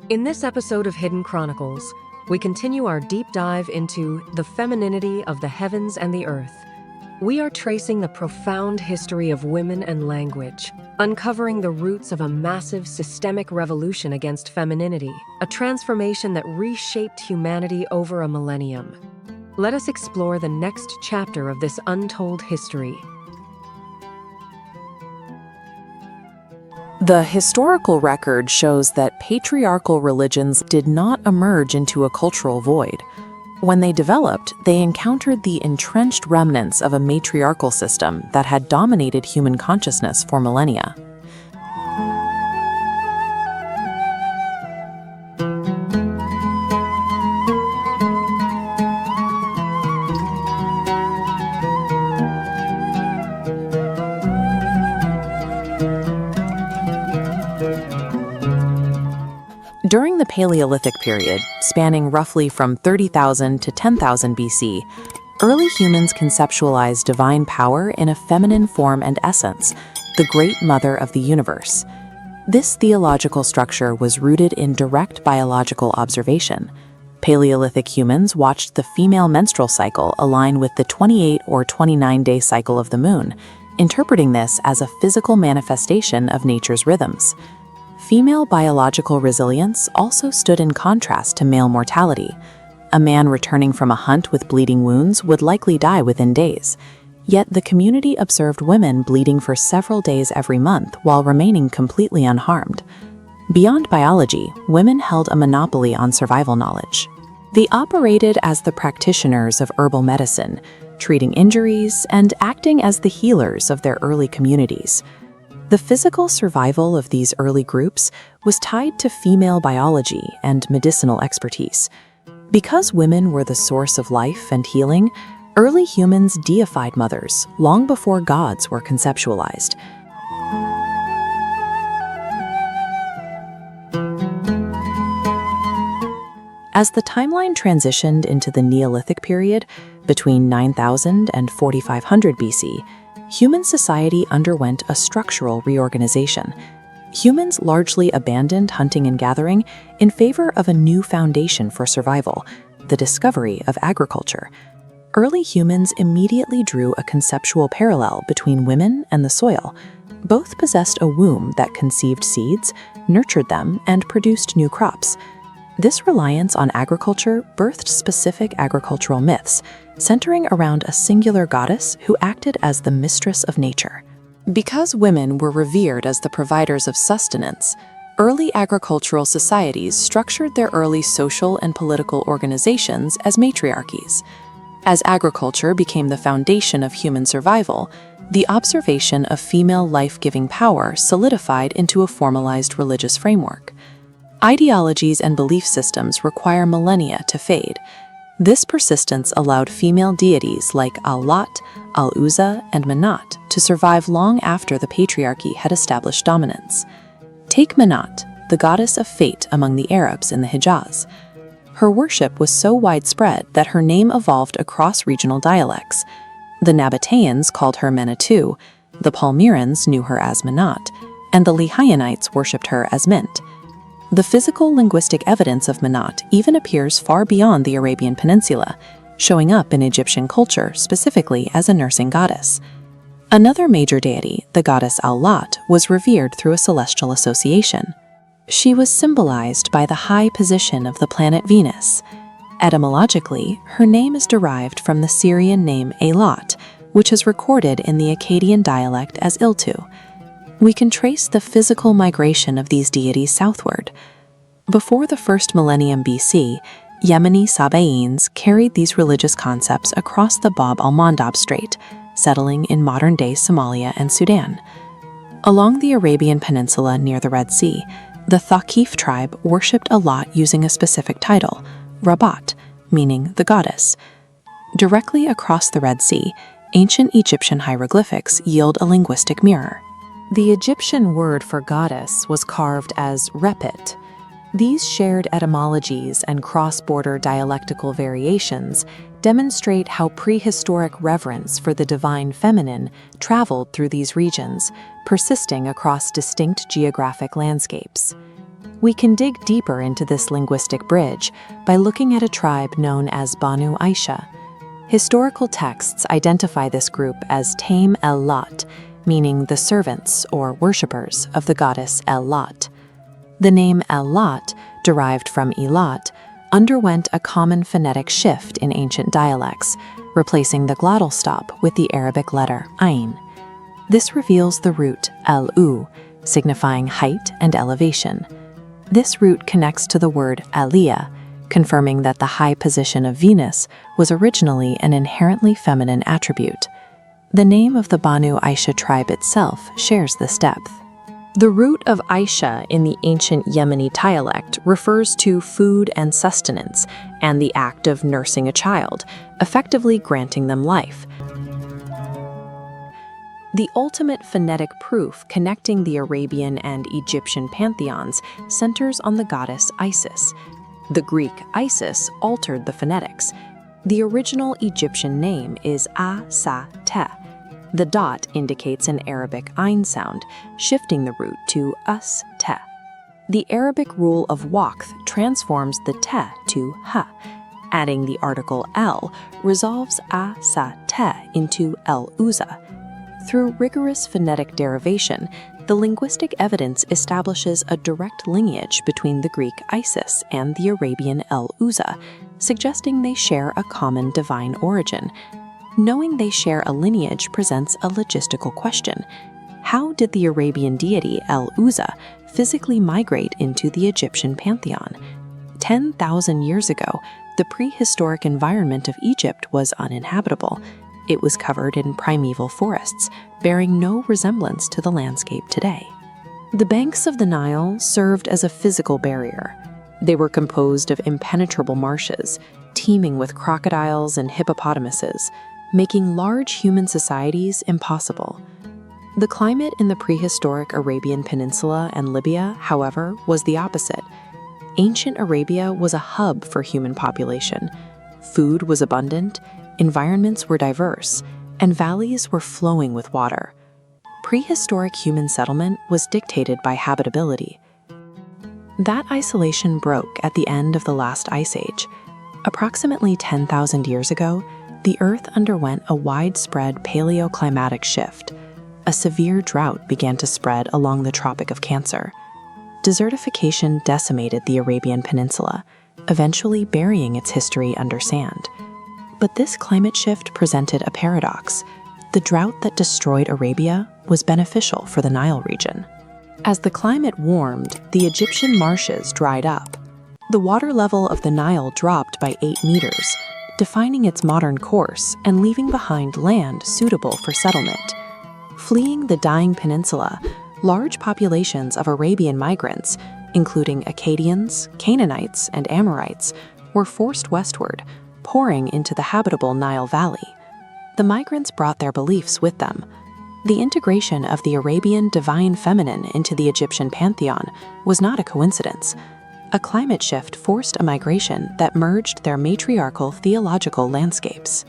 In this episode of Hidden Chronicles, we continue our deep dive into the femininity of the heavens and the earth. We are tracing the profound history of women and language, uncovering the roots of a massive systemic revolution against femininity, a transformation that reshaped humanity over a millennium. Let us explore the next chapter of this untold history. The historical record shows that patriarchal religions did not emerge into a cultural void. When they developed, they encountered the entrenched remnants of a matriarchal system that had dominated human consciousness for millennia. During the Paleolithic period, spanning roughly from 30,000 to 10,000 BC, early humans conceptualized divine power in a feminine form and essence, the Great Mother of the universe. This theological structure was rooted in direct biological observation. Paleolithic humans watched the female menstrual cycle align with the 28 or 29-day cycle of the moon, interpreting this as a physical manifestation of nature's rhythms. Female biological resilience also stood in contrast to male mortality. A man returning from a hunt with bleeding wounds would likely die within days. Yet the community observed women bleeding for several days every month while remaining completely unharmed. Beyond biology, women held a monopoly on survival knowledge. They operated as the practitioners of herbal medicine, treating injuries and acting as the healers of their early communities. The physical survival of these early groups was tied to female biology and medicinal expertise. Because women were the source of life and healing, early humans deified mothers long before gods were conceptualized. As the timeline transitioned into the Neolithic period, between 9,000 and 4,500 BC, human society underwent a structural reorganization. Humans largely abandoned hunting and gathering in favor of a new foundation for survival, the discovery of agriculture. Early humans immediately drew a conceptual parallel between women and the soil. Both possessed a womb that conceived seeds, nurtured them, and produced new crops. This reliance on agriculture birthed specific agricultural myths, centering around a singular goddess who acted as the mistress of nature. Because women were revered as the providers of sustenance, early agricultural societies structured their early social and political organizations as matriarchies. As agriculture became the foundation of human survival, the observation of female life-giving power solidified into a formalized religious framework. Ideologies and belief systems require millennia to fade. This persistence allowed female deities like Al-Lat, Al-Uzza, and Manat to survive long after the patriarchy had established dominance. Take Manat, the goddess of fate among the Arabs in the Hijaz. Her worship was so widespread that her name evolved across regional dialects. The Nabateans called her Menatu, the Palmyrans knew her as Manat, and the Lehaianites worshipped her as Mint. The physical linguistic evidence of Manat even appears far beyond the Arabian Peninsula, showing up in Egyptian culture specifically as a nursing goddess. Another major deity, the goddess Al-Lat, was revered through a celestial association. She was symbolized by the high position of the planet Venus. Etymologically, her name is derived from the Syrian name Al-Lat, which is recorded in the Akkadian dialect as Iltu. We can trace the physical migration of these deities southward. Before the first millennium BC, Yemeni Sabaeans carried these religious concepts across the Bab al-Mandab Strait, settling in modern-day Somalia and Sudan. Along the Arabian Peninsula near the Red Sea, the Thaqif tribe worshipped Al-Lat using a specific title, Rabat, meaning the goddess. Directly across the Red Sea, ancient Egyptian hieroglyphics yield a linguistic mirror. The Egyptian word for goddess was carved as repet. These shared etymologies and cross-border dialectical variations demonstrate how prehistoric reverence for the divine feminine traveled through these regions, persisting across distinct geographic landscapes. We can dig deeper into this linguistic bridge by looking at a tribe known as Banu Aisha. Historical texts identify this group as Tame Al-Lat, meaning the servants or worshippers of the goddess Al-Lat. The name Al-Lat, derived from Elat, underwent a common phonetic shift in ancient dialects, replacing the glottal stop with the Arabic letter Ain. This reveals the root Al-U, signifying height and elevation. This root connects to the word Aliyah, confirming that the high position of Venus was originally an inherently feminine attribute. The name of the Banu Aisha tribe itself shares this depth. The root of Aisha in the ancient Yemeni dialect refers to food and sustenance and the act of nursing a child, effectively granting them life. The ultimate phonetic proof connecting the Arabian and Egyptian pantheons centers on the goddess Isis. The Greek Isis altered the phonetics. The original Egyptian name is A-Sa-Te. The dot indicates an Arabic Ain sound, shifting the root to Us-Te. The Arabic rule of waqf transforms the te to ha. Adding the article el resolves A-Sa-Te into Al-Uzza. Through rigorous phonetic derivation, the linguistic evidence establishes a direct lineage between the Greek Isis and the Arabian Al-Uzza, suggesting they share a common divine origin. Knowing they share a lineage presents a logistical question. How did the Arabian deity Al-Uzza physically migrate into the Egyptian pantheon? 10,000 years ago, the prehistoric environment of Egypt was uninhabitable. It was covered in primeval forests, bearing no resemblance to the landscape today. The banks of the Nile served as a physical barrier. They were composed of impenetrable marshes, teeming with crocodiles and hippopotamuses, making large human societies impossible. The climate in the prehistoric Arabian Peninsula and Libya, however, was the opposite. Ancient Arabia was a hub for human population. Food was abundant, environments were diverse, and valleys were flowing with water. Prehistoric human settlement was dictated by habitability. That isolation broke at the end of the last ice age. Approximately 10,000 years ago, the Earth underwent a widespread Paleoclimatic Shift. A severe drought began to spread along the Tropic of Cancer. Desertification decimated the Arabian Peninsula, eventually burying its history under sand. But this climate shift presented a paradox. The drought that destroyed Arabia was beneficial for the Nile region. As the climate warmed, the Egyptian marshes dried up. The water level of the Nile dropped by 8 meters, defining its modern course and leaving behind land suitable for settlement. Fleeing the dying peninsula, large populations of Arabian migrants, including Akkadians, Canaanites, and Amorites, were forced westward, pouring into the habitable Nile Valley. The migrants brought their beliefs with them. The integration of the Arabian divine feminine into the Egyptian pantheon was not a coincidence. A climate shift forced a migration that merged their matriarchal theological landscapes.